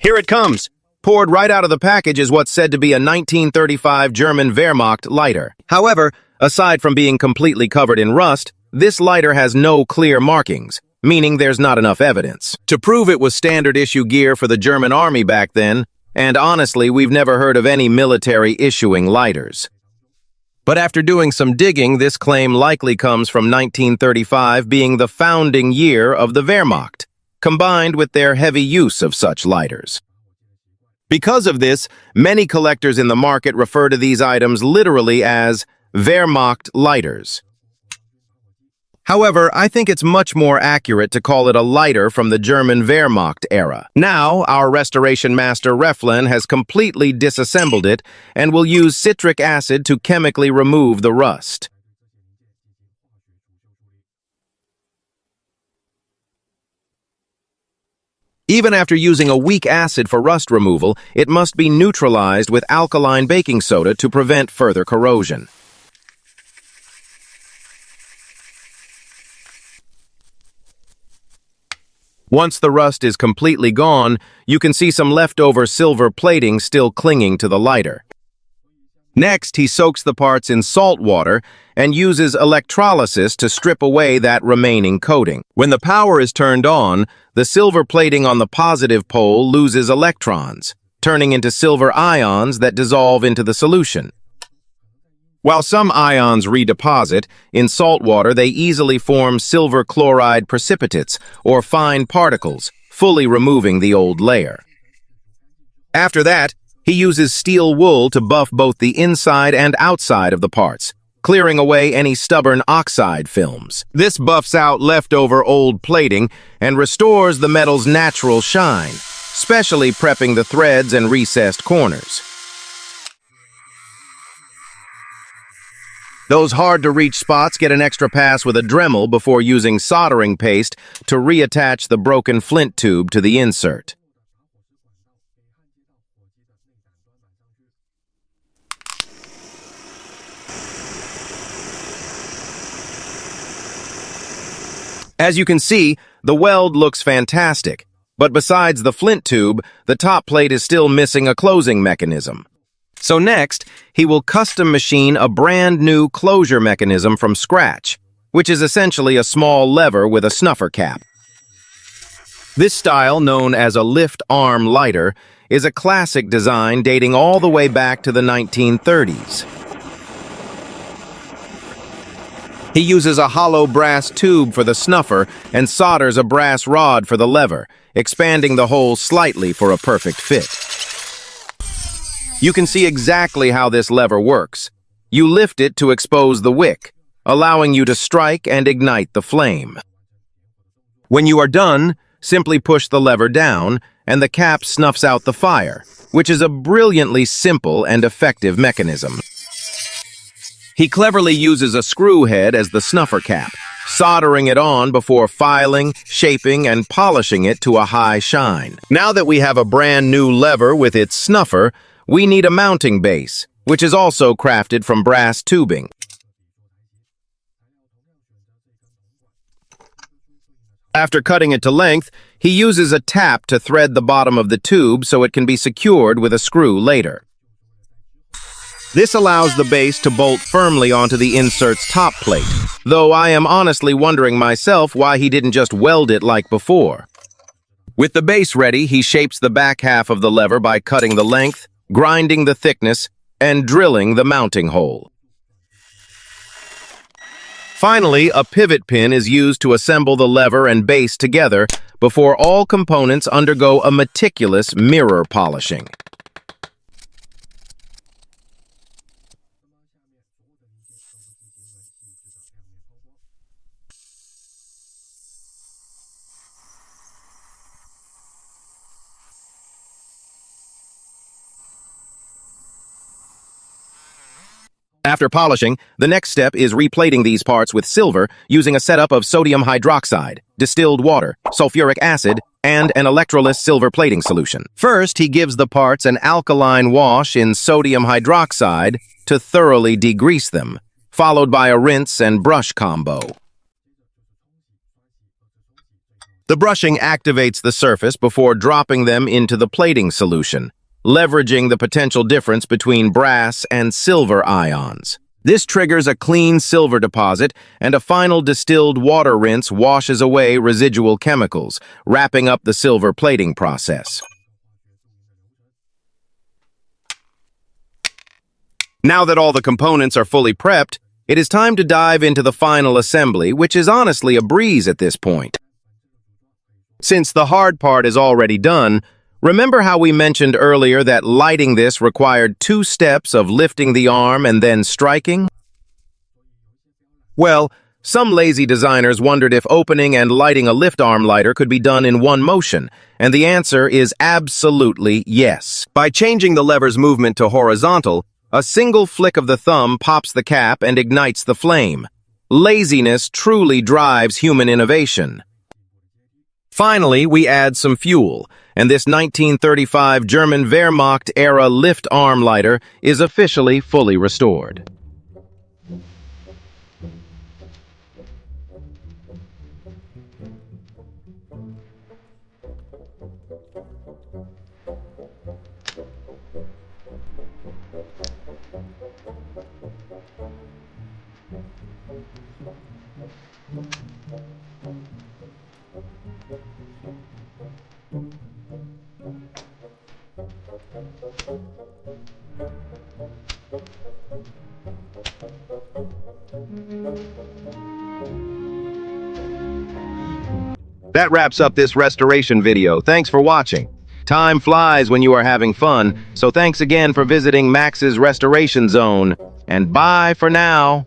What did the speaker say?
Here it comes. Poured right out of the package is what's said to be a 1935 German Wehrmacht lighter. However, aside from being completely covered in rust, this lighter has no clear markings, meaning there's not enough evidence to prove it was standard issue gear for the German army back then, and honestly, we've never heard of any military issuing lighters. But after doing some digging, this claim likely comes from 1935 being the founding year of the Wehrmacht, combined with their heavy use of such lighters. Because of this, many collectors in the market refer to these items literally as Wehrmacht lighters. However, I think it's much more accurate to call it a lighter from the German Wehrmacht era. Now, our restoration master Reflin has completely disassembled it and will use citric acid to chemically remove the rust. Even after using a weak acid for rust removal, it must be neutralized with alkaline baking soda to prevent further corrosion. Once the rust is completely gone, you can see some leftover silver plating still clinging to the lighter. Next, he soaks the parts in salt water and uses electrolysis to strip away that remaining coating. When the power is turned on, the silver plating on the positive pole loses electrons, turning into silver ions that dissolve into the solution. While some ions redeposit, in salt water they easily form silver chloride precipitates, or fine particles, fully removing the old layer. After that, he uses steel wool to buff both the inside and outside of the parts, clearing away any stubborn oxide films. This buffs out leftover old plating and restores the metal's natural shine, specially prepping the threads and recessed corners. Those hard-to-reach spots get an extra pass with a Dremel before using soldering paste to reattach the broken flint tube to the insert. As you can see, the weld looks fantastic, but besides the flint tube, the top plate is still missing a closing mechanism. So next, he will custom machine a brand new closure mechanism from scratch, which is essentially a small lever with a snuffer cap. This style, known as a lift arm lighter, is a classic design dating all the way back to the 1930s. He uses a hollow brass tube for the snuffer and solders a brass rod for the lever, expanding the hole slightly for a perfect fit. You can see exactly how this lever works. You lift it to expose the wick, allowing you to strike and ignite the flame. When you are done, simply push the lever down, and the cap snuffs out the fire, which is a brilliantly simple and effective mechanism. He cleverly uses a screw head as the snuffer cap, soldering it on before filing, shaping, and polishing it to a high shine. Now that we have a brand new lever with its snuffer, we need a mounting base, which is also crafted from brass tubing. After cutting it to length, he uses a tap to thread the bottom of the tube so it can be secured with a screw later. This allows the base to bolt firmly onto the insert's top plate, though I am honestly wondering myself why he didn't just weld it like before. With the base ready, he shapes the back half of the lever by cutting the length, grinding the thickness, and drilling the mounting hole. Finally, a pivot pin is used to assemble the lever and base together before all components undergo a meticulous mirror polishing. After polishing, the next step is replating these parts with silver using a setup of sodium hydroxide, distilled water, sulfuric acid, and an electroless silver plating solution. First, he gives the parts an alkaline wash in sodium hydroxide to thoroughly degrease them, followed by a rinse and brush combo. The brushing activates the surface before dropping them into the plating solution, leveraging the potential difference between brass and silver ions. This triggers a clean silver deposit, and a final distilled water rinse washes away residual chemicals, wrapping up the silver plating process. Now that all the components are fully prepped, it is time to dive into the final assembly, which is honestly a breeze at this point. Since the hard part is already done, remember how we mentioned earlier that lighting this required 2 steps of lifting the arm and then striking? Well, some lazy designers wondered if opening and lighting a lift arm lighter could be done in one motion, and the answer is absolutely yes. By changing the lever's movement to horizontal, a single flick of the thumb pops the cap and ignites the flame. Laziness truly drives human innovation. Finally, we add some fuel, and this 1935 German Wehrmacht-era lift arm lighter is officially fully restored. That wraps up this restoration video. Thanks for watching. Time flies when you are having fun, so thanks again for visiting Max's Restoration Zone, and bye for now.